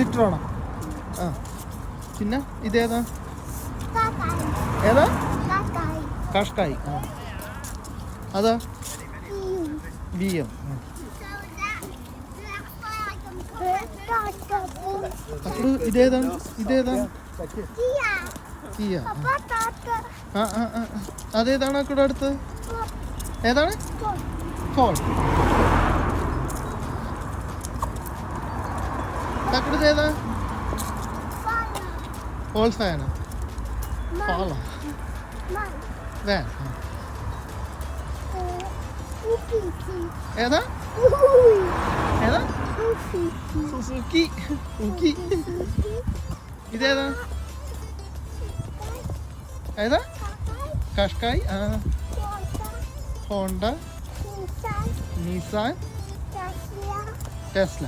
സിട്രോണ. ആ പിന്നെ ഇതേതാ? ഏതാ? കാഷ്കായി. ആ അതാ BM. അപ്പോൾ ഇതേതാ? കിയ. ആ ആ ആ അതേതാണ് കൂടെ അടുത്ത്? ഏതാണ്? ഫോൾ. തക്കടുത്ത് ഏതാ? ഫോൾസായാണ്. ഫാള വാൻ. ഏതാ? ഏതാ? സുസുക്കി. ഇതേതാ? ഏതാ? കാഷ്കായി. ആ ഹോണ്ട, നിസാൻ, ടെസ്ല.